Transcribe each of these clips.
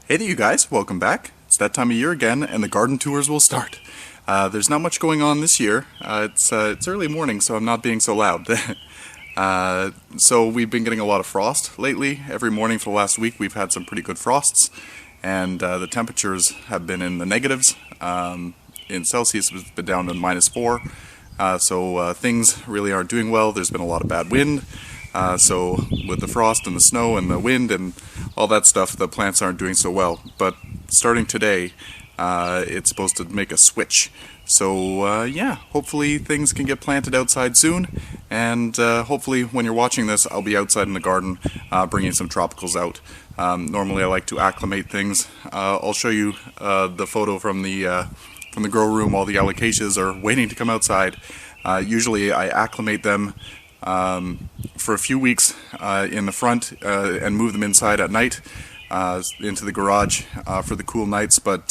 Hey there you guys, welcome back. It's that time of year again and the garden tours will start. There's not much going on this year. It's early morning, so I'm not being so loud. So we've been getting a lot of frost lately. Every morning for the last week we've had some pretty good frosts, and the temperatures have been in the negatives. In Celsius it's been down to -4, so things really aren't doing well. There's been a lot of bad wind. So with the frost and the snow and the wind and all that stuff, the plants aren't doing so well. But starting today, it's supposed to make a switch. So yeah, hopefully things can get planted outside soon. And hopefully when you're watching this, I'll be outside in the garden bringing some tropicals out. Normally I like to acclimate things. I'll show you the photo from the grow room. All the alocasias are waiting to come outside. Usually I acclimate them for a few weeks in the front and move them inside at night into the garage for the cool nights, but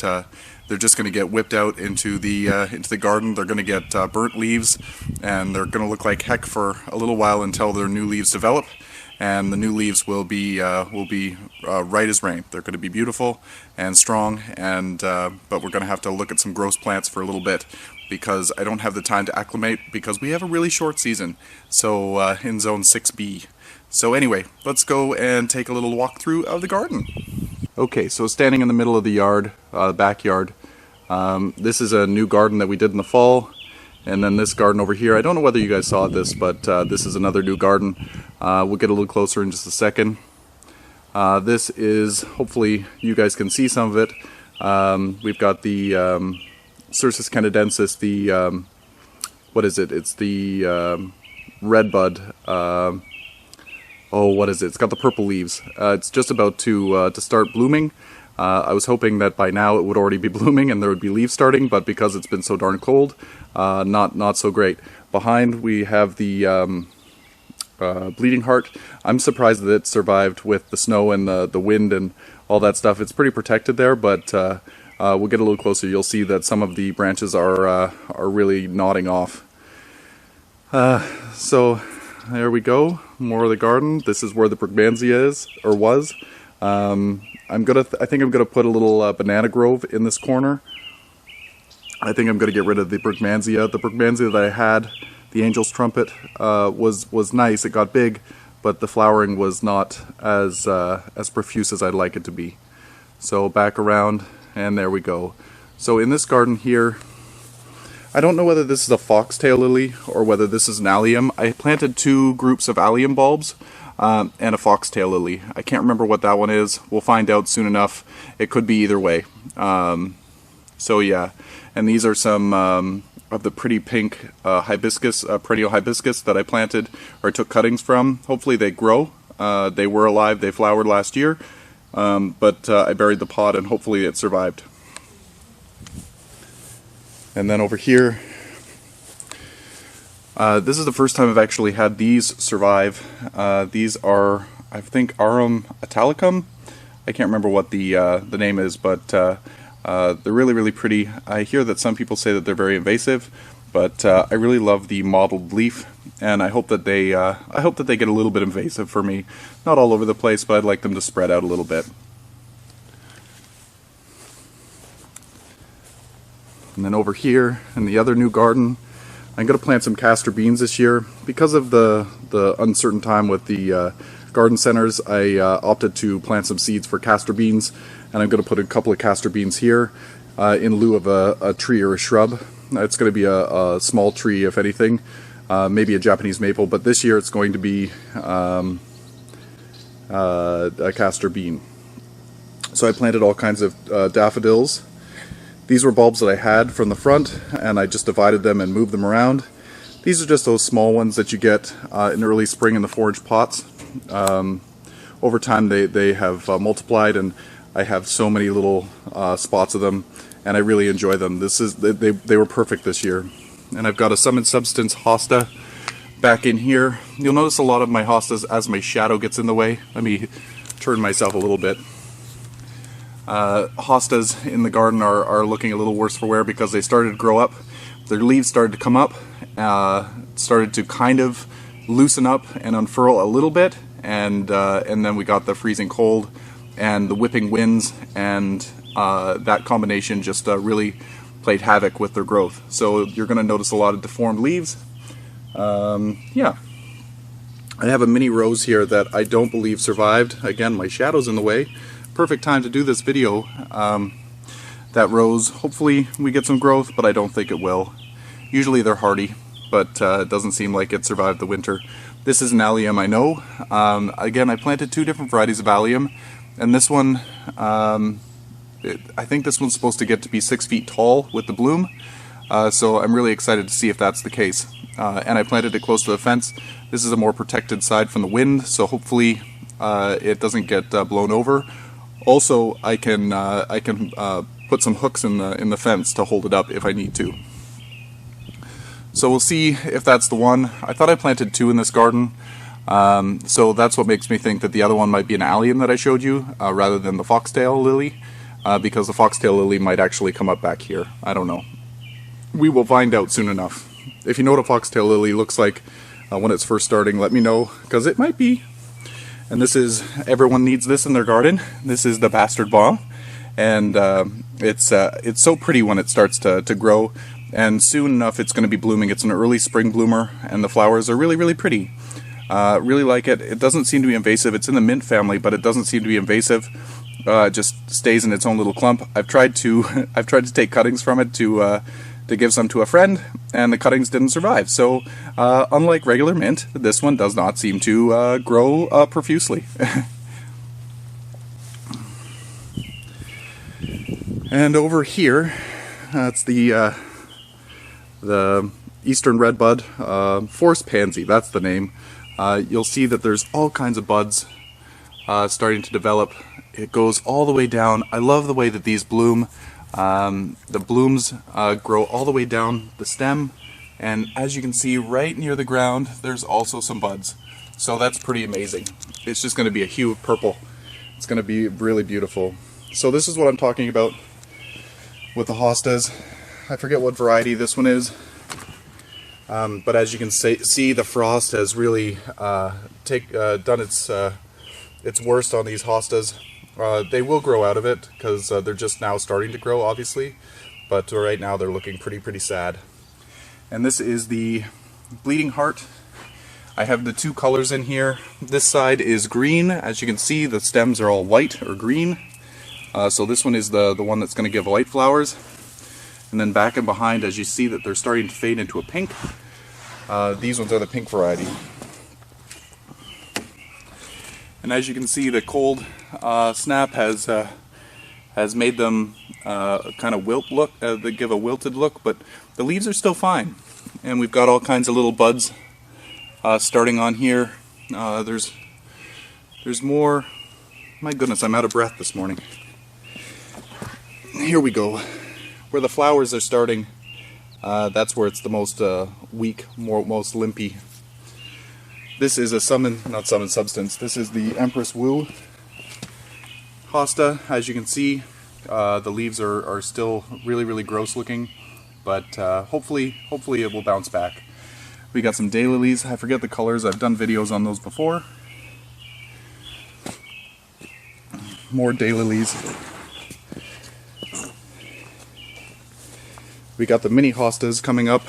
they're just going to get whipped out into the garden. They're going to get burnt leaves, and they're going to look like heck for a little while until their new leaves develop, and the new leaves will be right as rain. They're going to be beautiful and strong, and but we're going to have to look at some gross plants for a little bit, because I don't have the time to acclimate because we have a really short season, so in zone 6B. So anyway, let's go and take a little walk through of the garden. Okay, so standing in the middle of the yard, backyard, this is a new garden that we did in the fall, and then this garden over here, I don't know whether you guys saw this, but this is another new garden. We'll get a little closer in just a second. This is, hopefully you guys can see some of it. We've got the Cercis canadensis, the what is it? It's the redbud. Oh, what is it? It's got the purple leaves. It's just about to start blooming. I was hoping that by now it would already be blooming and there would be leaves starting, but because it's been so darn cold, not so great. Behind we have the bleeding heart. I'm surprised that it survived with the snow and the wind and all that stuff. It's pretty protected there, but we'll get a little closer. You'll see that some of the branches are really nodding off. So there we go. More of the garden. This is where the Brugmansia is, or was. I think I'm gonna put a little banana grove in this corner. I think I'm gonna get rid of the Brugmansia. The Brugmansia that I had, the Angel's Trumpet, was nice. It got big, but the flowering was not as profuse as I'd like it to be. So back around. And there we go. So in this garden here, I don't know whether this is a foxtail lily or whether this is an allium. I planted 2 groups of allium bulbs and a foxtail lily. I can't remember what that one is. We'll find out soon enough. It could be either way. So yeah, and these are some of the pretty pink hibiscus, perennial hibiscus that I planted or took cuttings from. Hopefully they grow. They were alive. They flowered last year. But I buried the pot and hopefully it survived. And then over here, this is the first time I've actually had these survive. These are, I think, Arum italicum. I can't remember what the name is, but they're really, really pretty. I hear that some people say that they're very invasive, but I really love the mottled leaf, and I hope that they get a little bit invasive for me. Not all over the place, but I'd like them to spread out a little bit. And then over here in the other new garden, I'm going to plant some castor beans this year. Because of the uncertain time with the garden centers, I opted to plant some seeds for castor beans, and I'm going to put a couple of castor beans here in lieu of a tree or a shrub. It's going to be a small tree, if anything, maybe a Japanese maple, but this year it's going to be a castor bean. So I planted all kinds of daffodils. These were bulbs that I had from the front, and I just divided them and moved them around. These are just those small ones that you get in early spring in the 4-inch pots. Over time they have multiplied, and I have so many little spots of them, and I really enjoy them. They were perfect this year. And I've got a Sum and Substance Hosta back in here. You'll notice a lot of my hostas as my shadow gets in the way. Let me turn myself a little bit. Hostas in the garden are looking a little worse for wear because they started to grow up. Their leaves started to come up, started to kind of loosen up and unfurl a little bit, and then we got the freezing cold, and the whipping winds, and that combination just really played havoc with their growth. So you're going to notice a lot of deformed leaves. Yeah. I have a mini rose here that I don't believe survived. Again, my shadow's in the way. Perfect time to do this video. That rose, hopefully we get some growth, but I don't think it will. Usually they're hardy, but it doesn't seem like it survived the winter. This is an allium, I know. Again, I planted 2 different varieties of allium, and this one, I think this one's supposed to get to be 6 feet tall with the bloom, so I'm really excited to see if that's the case. And I planted it close to the fence. This is a more protected side from the wind, so hopefully it doesn't get blown over. Also, I can put some hooks in the fence to hold it up if I need to. So we'll see if that's the one. I thought I planted 2 in this garden, so that's what makes me think that the other one might be an allium that I showed you, rather than the foxtail lily, because the foxtail lily might actually come up back here. I don't know. We will find out soon enough. If you know what a foxtail lily looks like when it's first starting, let me know, because it might be. And this is, everyone needs this in their garden. This is the bastard bomb, and it's so pretty when it starts to grow, and soon enough it's going to be blooming. It's an early spring bloomer, and the flowers are really, really pretty. Really like it. It doesn't seem to be invasive. It's in the mint family, but it doesn't seem to be invasive. It just stays in its own little clump. I've tried to take cuttings from it to give some to a friend, and the cuttings didn't survive. So, unlike regular mint, this one does not seem to grow profusely. And over here, that's the eastern redbud, forest pansy. That's the name. You'll see that there's all kinds of buds starting to develop. It goes all the way down. I love the way that these bloom. The blooms grow all the way down the stem, and as you can see right near the ground there's also some buds, so that's pretty amazing. It's just going to be a hue of purple. It's going to be really beautiful. So this is what I'm talking about with the hostas. I forget what variety this one is, but as you can see, the frost has really done its worst on these hostas. They will grow out of it because they're just now starting to grow, obviously, but right now they're looking pretty sad. And this is the bleeding heart. I have the 2 colors in here. This side is green. As you can see, the stems are all white or green. So this one is the one that's going to give white flowers. And then back and behind, as you see that they're starting to fade into a pink. These ones are the pink variety. And as you can see, the cold snap has made them kind of wilt look. They give a wilted look, but the leaves are still fine. And we've got all kinds of little buds starting on here. There's more. My goodness, I'm out of breath this morning. Here we go. Where the flowers are starting, that's where it's the most weak, most limpy. This is a not summon substance. This is the Empress Wu hosta. As you can see, the leaves are still really gross looking, but hopefully it will bounce back. We got some daylilies. I forget the colors. I've done videos on those before. More daylilies. We got the mini hostas coming up.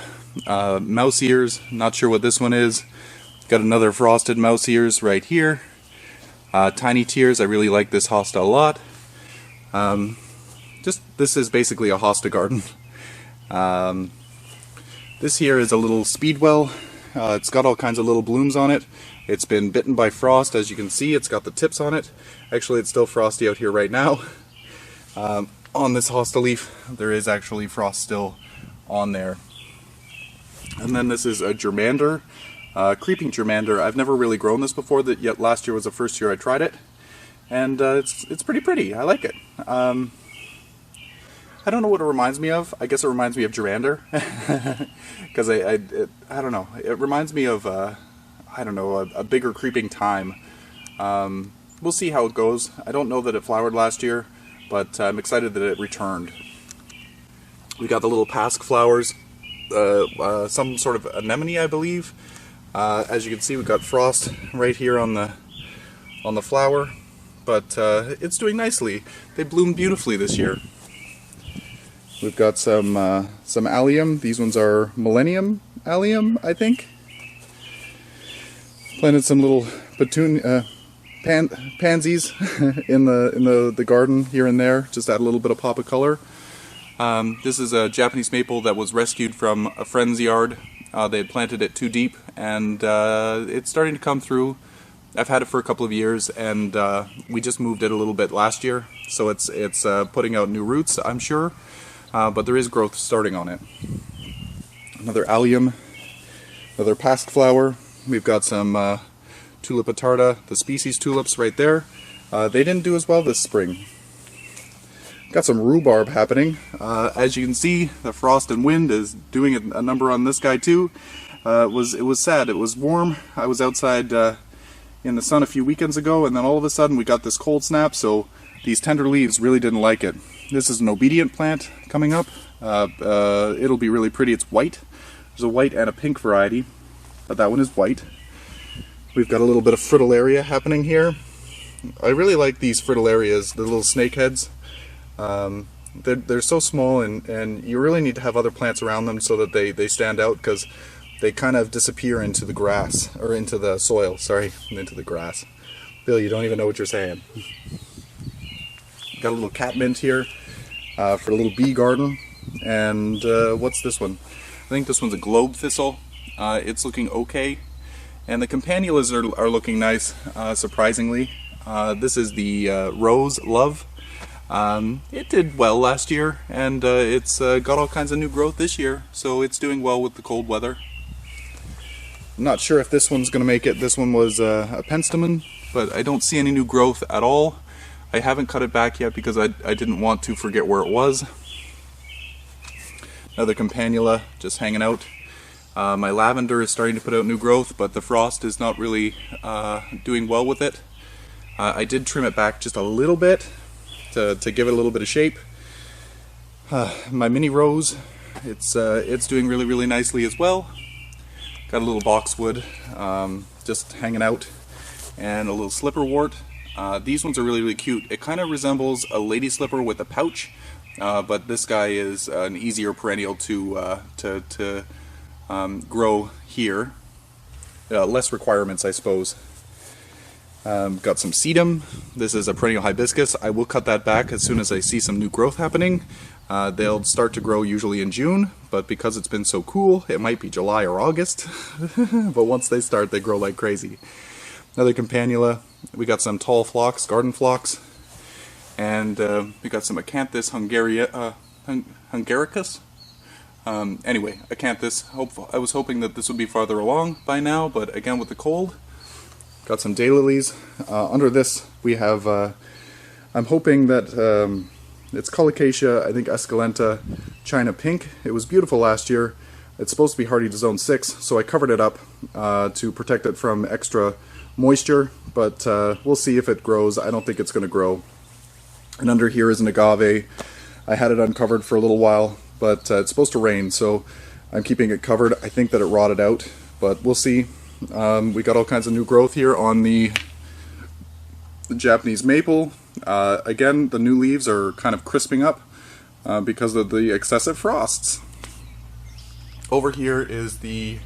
Mouse ears. Not sure what this one is. Got another frosted mouse ears right here. Tiny tears. I really like this hosta a lot. This is basically a Hosta Garden. This here is a little speedwell. It's got all kinds of little blooms on it. It's been bitten by frost, as you can see. It's got the tips on it. Actually, it's still frosty out here right now. On this hosta leaf, there is actually frost still on there. And then this is a germander. Creeping germander. I've never really grown this before, yet last year was the first year I tried it, and it's pretty pretty. I like it. I don't know what it reminds me of. I guess it reminds me of germander, because I don't know. It reminds me of I don't know, a bigger creeping thyme. We'll see how it goes. I don't know that it flowered last year, but I'm excited that it returned. We got the little pasque flowers, some sort of anemone, I believe. As you can see, we've got frost right here on the flower. but it's doing nicely. They bloomed beautifully this year. We've got some allium. These ones are Millennium allium, I think. Planted some little pansies in the garden here and there. Just add a little bit of pop of color. This is a Japanese maple that was rescued from a friend's yard. They had planted it too deep, and it's starting to come through. I've had it for a couple of years, and we just moved it a little bit last year, so it's putting out new roots, I'm sure, but there is growth starting on it. Another allium, another pasque flower. We've got some Tulipa tarda, the species tulips right there. They didn't do as well this spring. Got some rhubarb happening. As you can see, the frost and wind is doing a number on this guy too. It was sad. It was warm. I was outside in the sun a few weekends ago, and then all of a sudden we got this cold snap, so these tender leaves really didn't like it. This is an obedient plant coming up. It'll be really pretty. It's white. There's a white and a pink variety, but that one is white. We've got a little bit of fritillaria happening here. I really like these fritillarias, the little snake heads. They're so small, and you really need to have other plants around them so that they stand out, because they kind of disappear into the grass, or into the soil, sorry, into the grass. Bill, you don't even know what you're saying. Got a little catmint here for a little bee garden. And what's this one? I think this one's a globe thistle. It's looking okay. And the campanulas are looking nice, surprisingly. This is the Rose Love. It did well last year, and it's got all kinds of new growth this year, so it's doing well with the cold weather. I'm not sure if this one's going to make it. This one was a penstemon, but I don't see any new growth at all. I haven't cut it back yet because I didn't want to forget where it was. Another campanula just hanging out. My lavender is starting to put out new growth, but the frost is not really doing well with it. I did trim it back just a little bit to give it a little bit of shape. My mini rose, it's doing really nicely as well. Got a little boxwood just hanging out, and a little slipperwort. These ones are really cute. It kind of resembles a lady slipper with a pouch, but this guy is an easier perennial to grow here. Less requirements, I suppose. Got some sedum. This is a perennial hibiscus. I will cut that back as soon as I see some new growth happening. They'll start to grow usually in June, but because it's been so cool, it might be July or August. But once they start, they grow like crazy. Another campanula. We got some tall phlox, garden phlox, and we got some acanthus hungaricus. Anyway, acanthus. I was hoping that this would be farther along by now, but again with the cold. Got some daylilies. Under this we have, I'm hoping that it's Colocasia, I think Esculenta China Pink. It was beautiful last year. It's supposed to be hardy to zone 6, so I covered it up to protect it from extra moisture, but we'll see if it grows. I don't think it's going to grow. And under here is an agave. I had it uncovered for a little while, but it's supposed to rain, so I'm keeping it covered. I think that it rotted out, but we'll see. We got all kinds of new growth here on the Japanese maple. Again, the new leaves are kind of crisping up because of the excessive frosts. Over here is the,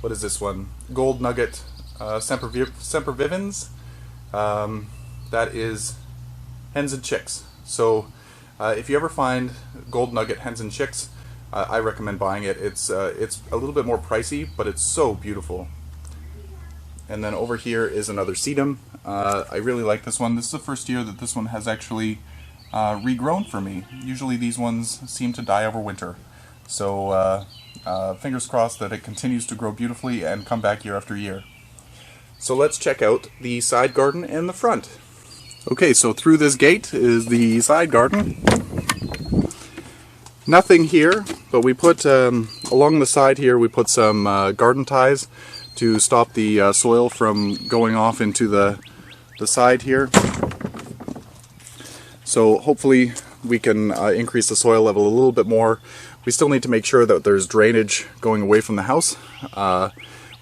what is this one? Gold Nugget Sempervivens. That is hens and chicks. So if you ever find Gold Nugget hens and chicks, I recommend buying it. It's a little bit more pricey, but it's so beautiful. And then over here is another sedum. I really like this one. This is the first year that this one has actually regrown for me. Usually these ones seem to die over winter. So fingers crossed that it continues to grow beautifully and come back year after year. So let's check out the side garden and the front. Okay, so through this gate is the side garden. Nothing here, but we put, along the side here, we put some garden ties to stop the soil from going off into the side here. So hopefully we can increase the soil level a little bit more. We still need to make sure that there's drainage going away from the house.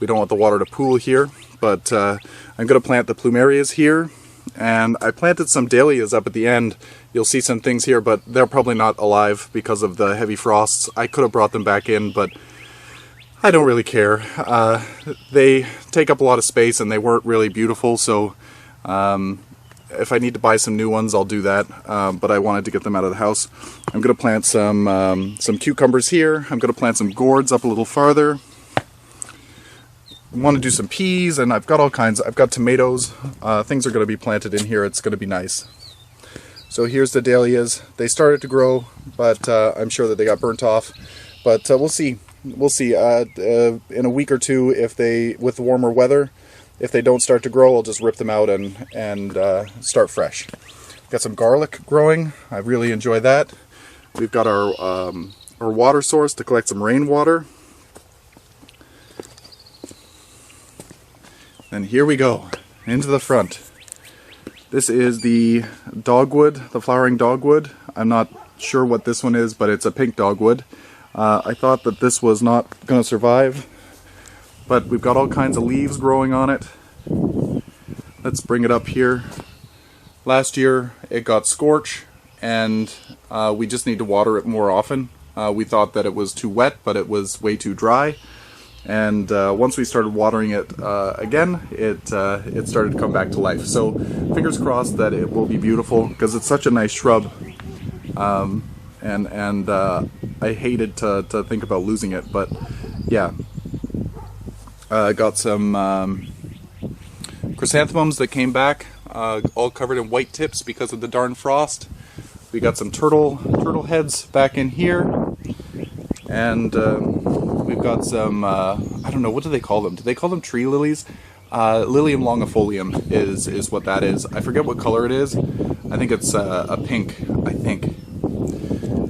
We don't want the water to pool here, but I'm going to plant the plumerias here. and I planted some dahlias up at the end. You'll see some things here, but they're probably not alive because of the heavy frosts. I could have brought them back in, but I don't really care. They take up a lot of space and they weren't really beautiful, so if I need to buy some new ones, I'll do that, but I wanted to get them out of the house. I'm going to plant some cucumbers here. I'm going to plant some gourds up a little farther. I want to do some peas, and I've got all kinds. I've got tomatoes. Things are going to be planted in here. It's going to be nice. So here's the dahlias. They started to grow, but I'm sure that they got burnt off. But we'll see. We'll see. In a week or two, if they, with the warmer weather, if they don't start to grow, I'll just rip them out and start fresh. Got some garlic growing. I really enjoy that. We've got our water source to collect some rainwater. And here we go, into the front. This is the dogwood, the flowering dogwood. I'm not sure what this one is, but it's a pink dogwood. I thought that this was not going to survive, but we've got all kinds of leaves growing on it. Let's bring it up here. Last year it got scorch, and we just need to water it more often. We thought that it was too wet, but it was way too dry. And once we started watering it again, it started to come back to life. So fingers crossed that it will be beautiful, because it's such a nice shrub. And I hated to think about losing it, but yeah. I got some chrysanthemums that came back, all covered in white tips because of the darn frost. We got some turtle heads back in here, and we've got some, I don't know, what do they call them? Do they call them tree lilies? Lilium longifolium is what that is. I forget what color it is. I think it's a pink, I think.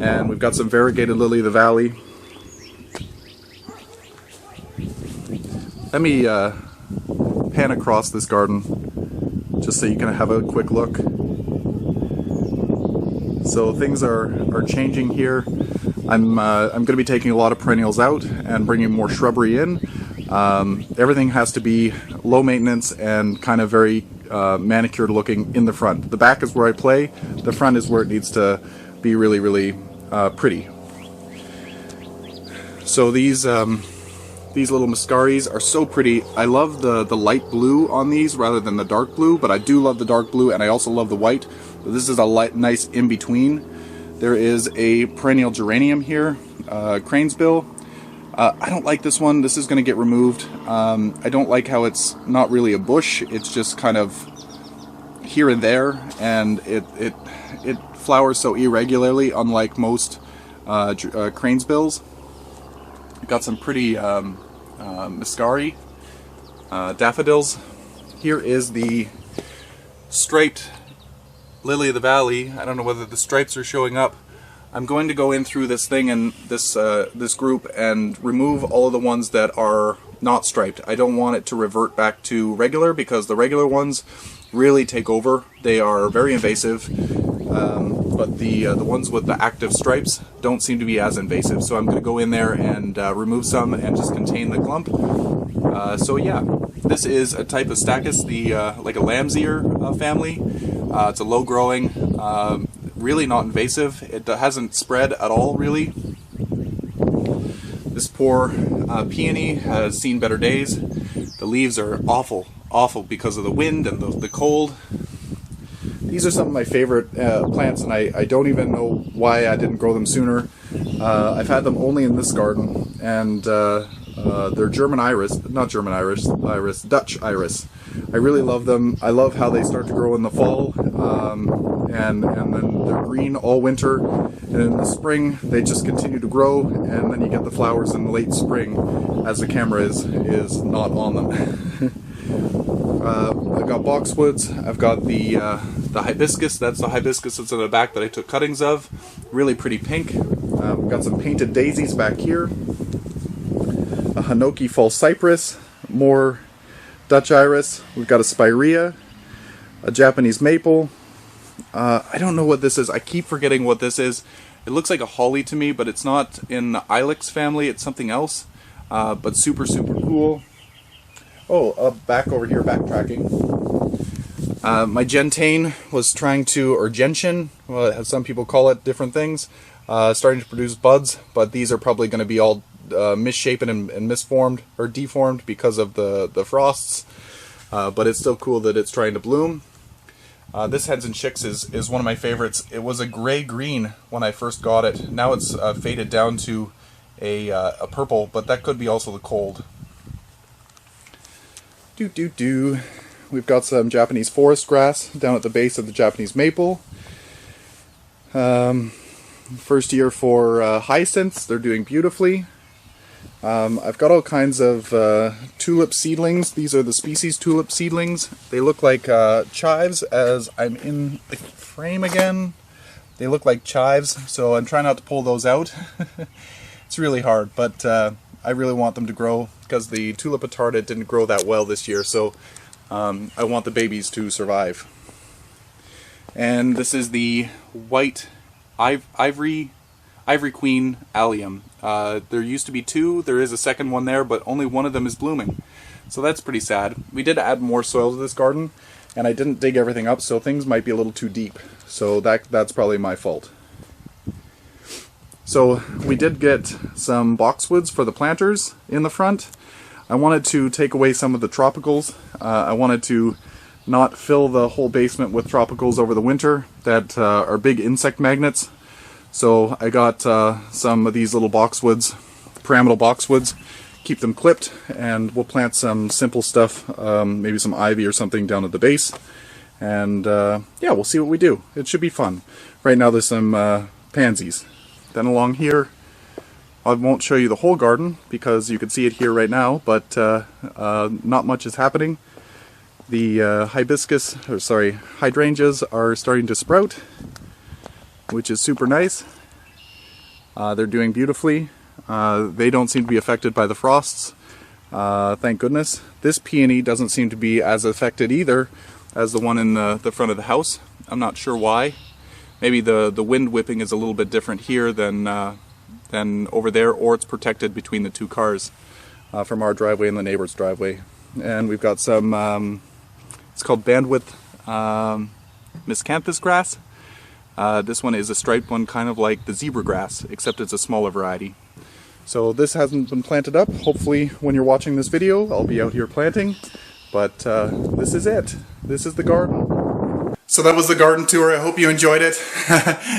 And we've got some variegated lily of the valley. Let me pan across this garden just so you can have a quick look. So things are changing here. I'm going to be taking a lot of perennials out and bringing more shrubbery in. Everything has to be low maintenance and kind of very manicured looking in the front. The back is where I play. The front is where it needs to be really, really pretty. So these little muscaris are so pretty. I love the light blue on these rather than the dark blue, but I do love the dark blue, and I also love the white. So this is a nice in-between. There is a perennial geranium here, cranesbill. I don't like this one. This is going to get removed. I don't like how it's not really a bush. It's just kind of here and there, and it flowers so irregularly, unlike most cranesbills. Got some pretty muscari daffodils. Here is the striped lily of the valley. I don't know whether the stripes are showing up. I'm going to go in through this thing and this group and remove all of the ones that are not striped. I don't want it to revert back to regular, because the regular ones really take over. They are very invasive, but the ones with the active stripes don't seem to be as invasive. So I'm going to go in there and remove some and just contain the clump. So yeah, this is a type of stachys, like a lamb's ear family. It's a low-growing, really not invasive. It hasn't spread at all, really. This poor peony has seen better days. The leaves are awful because of the wind and the cold. These are some of my favorite plants, and I don't even know why I didn't grow them sooner. I've had them only in this garden, and they're German iris, not German iris, Dutch iris. I really love them. I love how they start to grow in the fall, and then they're green all winter, and in the spring they just continue to grow, and then you get the flowers in the late spring as the camera is not on them. I've got boxwoods. I've got the hibiscus. That's the hibiscus that's in the back that I took cuttings of. Really pretty pink. We've got some painted daisies back here. A Hinoki false cypress. More Dutch iris. We've got a spirea. A Japanese maple. I don't know what this is. I keep forgetting what this is. It looks like a holly to me, but it's not in the ilex family. It's something else. But super, super cool. Oh, back over here, backtracking. My gentian was trying to, or gentian, well, as some people call it, different things, starting to produce buds, but these are probably going to be all misshapen and misformed, or deformed because of the frosts. But it's still cool that it's trying to bloom. This Hens and Chicks is one of my favorites. It was a gray-green when I first got it. Now it's faded down to a purple, but that could be also the cold. We've got some Japanese forest grass down at the base of the Japanese maple. First year for hyacinths, they're doing beautifully. I've got all kinds of tulip seedlings. These are the species tulip seedlings. They look like chives, as I'm in the frame again. They look like chives, so I'm trying not to pull those out. It's really hard, but I really want them to grow because the tulip attarda didn't grow that well this year, so I want the babies to survive. And this is the white Ivory Queen allium. There used to be two, there is a second one there, but only one of them is blooming. So that's pretty sad. We did add more soil to this garden, and I didn't dig everything up, so things might be a little too deep. So that's probably my fault. So we did get some boxwoods for the planters in the front. I wanted to take away some of the tropicals. I wanted to not fill the whole basement with tropicals over the winter that are big insect magnets. So I got some of these little boxwoods, pyramidal boxwoods, keep them clipped, and we'll plant some simple stuff, maybe some ivy or something down at the base. And yeah, we'll see what we do. It should be fun. Right now there's some pansies. Then along here, I won't show you the whole garden because you can see it here right now, but not much is happening. The hydrangeas are starting to sprout, which is super nice. They're doing beautifully. They don't seem to be affected by the frosts, thank goodness. This peony doesn't seem to be as affected either as the one in the front of the house. I'm not sure why. Maybe the wind whipping is a little bit different here than over there, or it's protected between the two cars from our driveway and the neighbor's driveway. And we've got some, it's called bandwidth miscanthus grass. This one is a striped one, kind of like the zebra grass, except it's a smaller variety. So this hasn't been planted up. Hopefully when you're watching this video, I'll be out here planting. But this is it. This is the garden. So that was the garden tour. I hope you enjoyed it.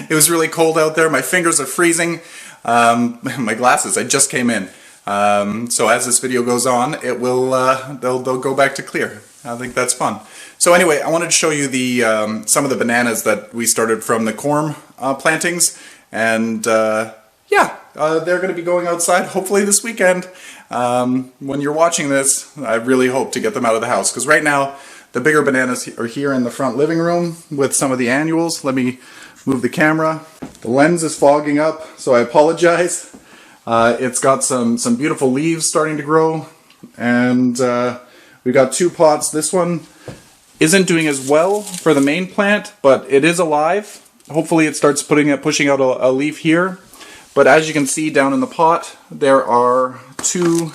It was really cold out there. My fingers are freezing. My glasses, I just came in. So as this video goes on, it will they'll go back to clear. I think that's fun. So anyway, I wanted to show you the some of the bananas that we started from the corm plantings, and yeah, they're going to be going outside hopefully this weekend. When you're watching this, I really hope to get them out of the house, because right now the bigger bananas are here in the front living room with some of the annuals. Let me move the camera. The lens is fogging up, so I apologize. It's got some beautiful leaves starting to grow, and we've got two pots. This one isn't doing as well for the main plant, but it is alive. Hopefully it starts pushing out a leaf here. But as you can see down in the pot, there are two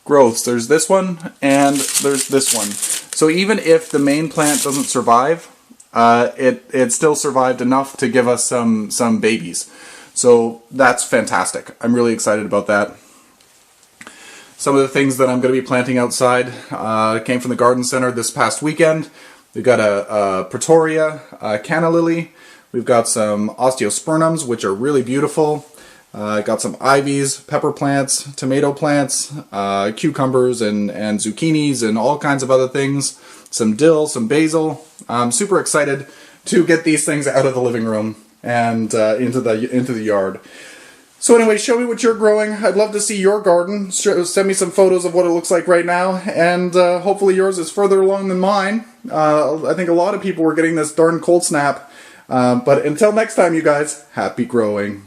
growths. There's this one and there's this one. So even if the main plant doesn't survive, it still survived enough to give us some babies. So that's fantastic. I'm really excited about that. Some of the things that I'm going to be planting outside came from the garden center this past weekend. We've got a Pretoria, a canna lily. We've got some osteospermums, which are really beautiful. Got some ivies, pepper plants, tomato plants, cucumbers and zucchinis and all kinds of other things. Some dill, some basil. I'm super excited to get these things out of the living room and into the yard. So anyway, show me what you're growing. I'd love to see your garden. Send me some photos of what it looks like right now, and hopefully yours is further along than mine. I think a lot of people were getting this darn cold snap. But until next time, you guys, happy growing.